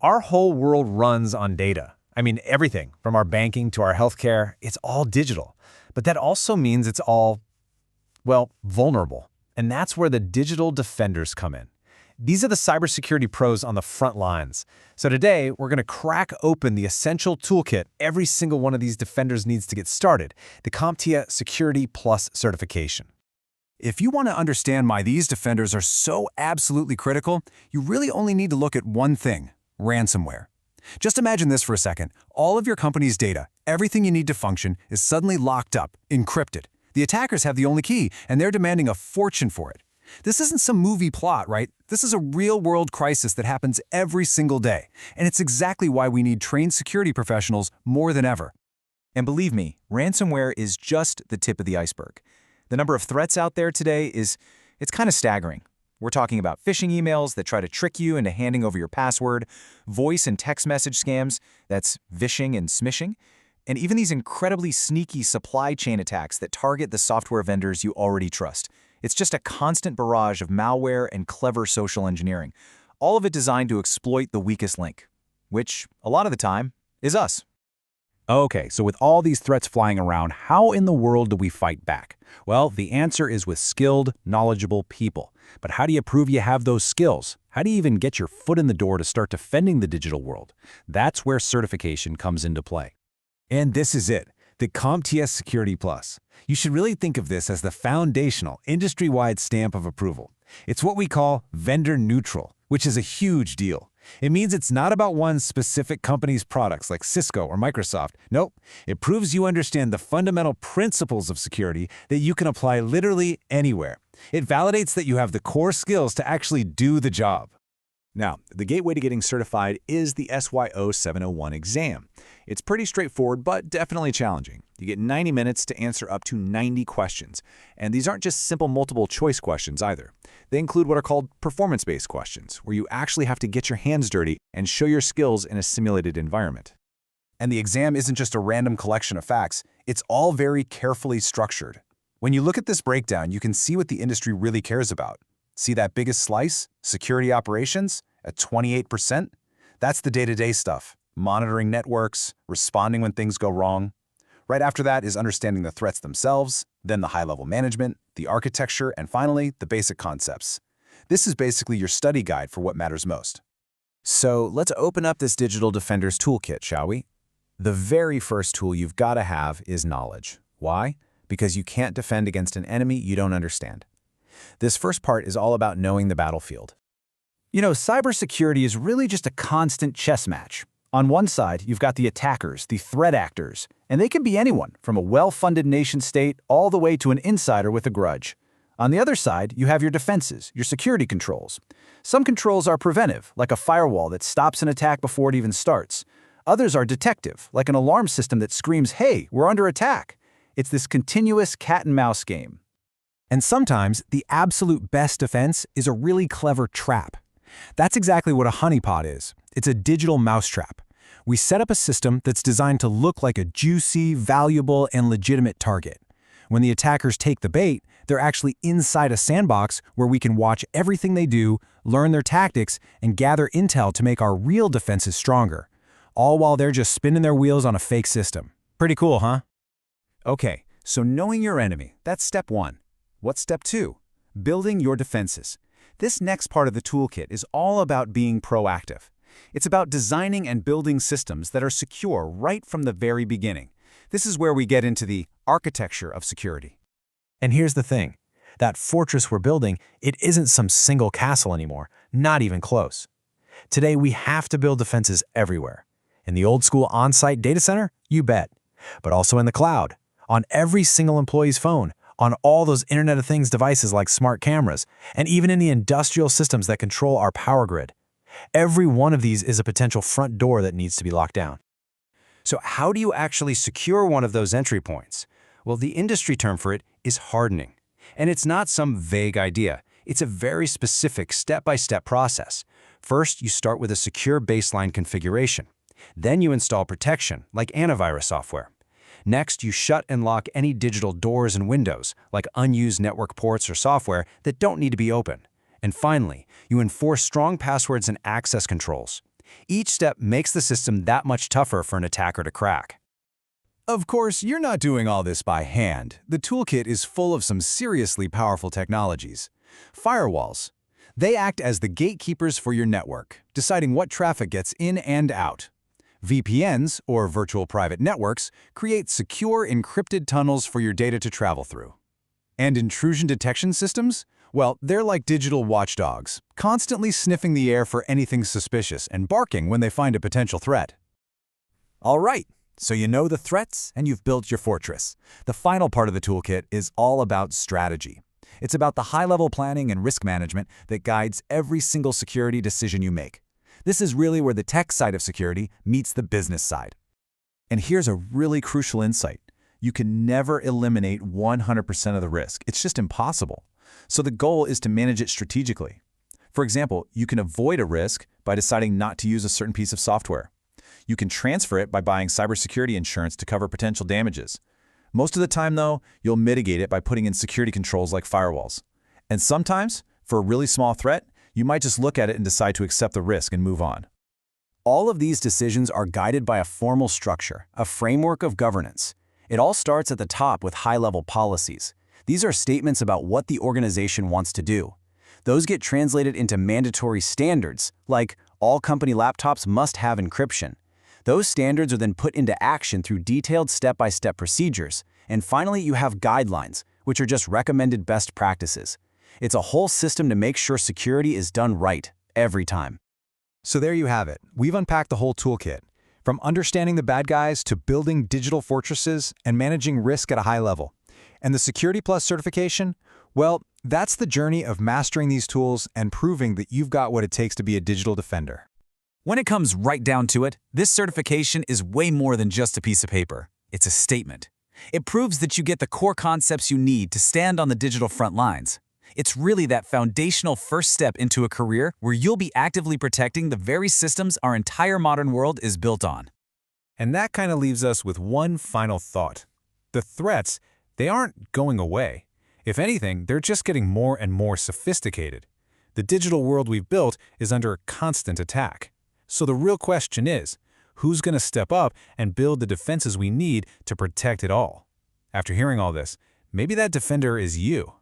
Our whole world runs on data. I mean, everything from our banking to our healthcare, it's all digital. But that also means it's all, well, vulnerable. And that's where the digital defenders come in. These are the cybersecurity pros on the front lines. So today, we're going to crack open the essential toolkit every single one of these defenders needs to get started, the CompTIA Security Plus certification. If you want to understand why these defenders are so absolutely critical, you really only need to look at one thing: ransomware. Just imagine this for a second. All of your company's data, everything you need to function, is suddenly locked up, encrypted. The attackers have the only key, and they're demanding a fortune for it. This isn't some movie plot, right? This is a real-world crisis that happens every single day, and it's exactly why we need trained security professionals more than ever. And believe me, ransomware is just the tip of the iceberg. The number of threats out there today it's kind of staggering. We're talking about phishing emails that try to trick you into handing over your password, voice and text message scams, that's vishing and smishing, and even these incredibly sneaky supply chain attacks that target the software vendors you already trust. It's just a constant barrage of malware and clever social engineering, all of it designed to exploit the weakest link, which, a lot of the time, is us. Okay, so with all these threats flying around, how in the world do we fight back? Well, the answer is with skilled, knowledgeable people. But how do you prove you have those skills? How do you even get your foot in the door to start defending the digital world? That's where certification comes into play. And this is it, the CompTIA Security Plus. You should really think of this as the foundational, industry-wide stamp of approval. It's what we call vendor neutral, which is a huge deal. It means it's not about one specific company's products like Cisco or Microsoft. Nope, it proves you understand the fundamental principles of security that you can apply literally anywhere. It validates that you have the core skills to actually do the job. Now, the gateway to getting certified is the SY0-701 exam. It's pretty straightforward, but definitely challenging. You get 90 minutes to answer up to 90 questions. And these aren't just simple multiple-choice questions either. They include what are called performance-based questions, where you actually have to get your hands dirty and show your skills in a simulated environment. And the exam isn't just a random collection of facts. It's all very carefully structured. When you look at this breakdown, you can see what the industry really cares about. See that biggest slice, security operations, at 28%? That's the day-to-day stuff, monitoring networks, responding when things go wrong. Right after that is understanding the threats themselves, then the high-level management, the architecture, and finally, the basic concepts. This is basically your study guide for what matters most. So let's open up this Digital Defenders toolkit, shall we? The very first tool you've got to have is knowledge. Why? Because you can't defend against an enemy you don't understand. This first part is all about knowing the battlefield. Cybersecurity is really just a constant chess match. On one side, you've got the attackers, the threat actors, and they can be anyone from a well-funded nation-state all the way to an insider with a grudge. On the other side, you have your defenses, your security controls. Some controls are preventive, like a firewall that stops an attack before it even starts. Others are detective, like an alarm system that screams, "Hey, we're under attack." It's this continuous cat-and-mouse game. And sometimes, the absolute best defense is a really clever trap. That's exactly what a honeypot is. It's a digital mousetrap. We set up a system that's designed to look like a juicy, valuable, and legitimate target. When the attackers take the bait, they're actually inside a sandbox where we can watch everything they do, learn their tactics, and gather intel to make our real defenses stronger, all while they're just spinning their wheels on a fake system. Pretty cool, huh? Okay, so knowing your enemy, that's step one. What's step two? Building your defenses. This next part of the toolkit is all about being proactive. It's about designing and building systems that are secure right from the very beginning. This is where we get into the architecture of security. And here's the thing. That fortress we're building, it isn't some single castle anymore, not even close. Today, we have to build defenses everywhere. In the old-school on-site data center, you bet. But also in the cloud, on every single employee's phone, on all those Internet of Things devices like smart cameras, and even in the industrial systems that control our power grid. Every one of these is a potential front door that needs to be locked down. So how do you actually secure one of those entry points? Well, the industry term for it is hardening. And it's not some vague idea. It's a very specific step-by-step process. First, you start with a secure baseline configuration. Then you install protection, like antivirus software. Next, you shut and lock any digital doors and windows, like unused network ports or software that don't need to be open. And finally, you enforce strong passwords and access controls. Each step makes the system that much tougher for an attacker to crack. Of course, you're not doing all this by hand. The toolkit is full of some seriously powerful technologies. Firewalls. They act as the gatekeepers for your network, deciding what traffic gets in and out. VPNs, or virtual private networks, create secure encrypted tunnels for your data to travel through. And intrusion detection systems? Well, they're like digital watchdogs, constantly sniffing the air for anything suspicious and barking when they find a potential threat. All right, so you know the threats and you've built your fortress. The final part of the toolkit is all about strategy. It's about the high-level planning and risk management that guides every single security decision you make. This is really where the tech side of security meets the business side. And here's a really crucial insight. You can never eliminate 100% of the risk. It's just impossible. So the goal is to manage it strategically. For example, you can avoid a risk by deciding not to use a certain piece of software. You can transfer it by buying cybersecurity insurance to cover potential damages. Most of the time, though, you'll mitigate it by putting in security controls like firewalls. And sometimes, for a really small threat, you might just look at it and decide to accept the risk and move on. All of these decisions are guided by a formal structure, a framework of governance. It all starts at the top with high-level policies. These are statements about what the organization wants to do. Those get translated into mandatory standards, like all company laptops must have encryption. Those standards are then put into action through detailed step-by-step procedures. And finally, you have guidelines, which are just recommended best practices. It's a whole system to make sure security is done right, every time. So there you have it. We've unpacked the whole toolkit. From understanding the bad guys to building digital fortresses and managing risk at a high level. And the Security Plus certification? Well, that's the journey of mastering these tools and proving that you've got what it takes to be a digital defender. When it comes right down to it, this certification is way more than just a piece of paper. It's a statement. It proves that you get the core concepts you need to stand on the digital front lines. It's really that foundational first step into a career where you'll be actively protecting the very systems our entire modern world is built on. And that kind of leaves us with one final thought. The threats, they aren't going away. If anything, they're just getting more and more sophisticated. The digital world we've built is under constant attack. So the real question is, who's going to step up and build the defenses we need to protect it all? After hearing all this, maybe that defender is you.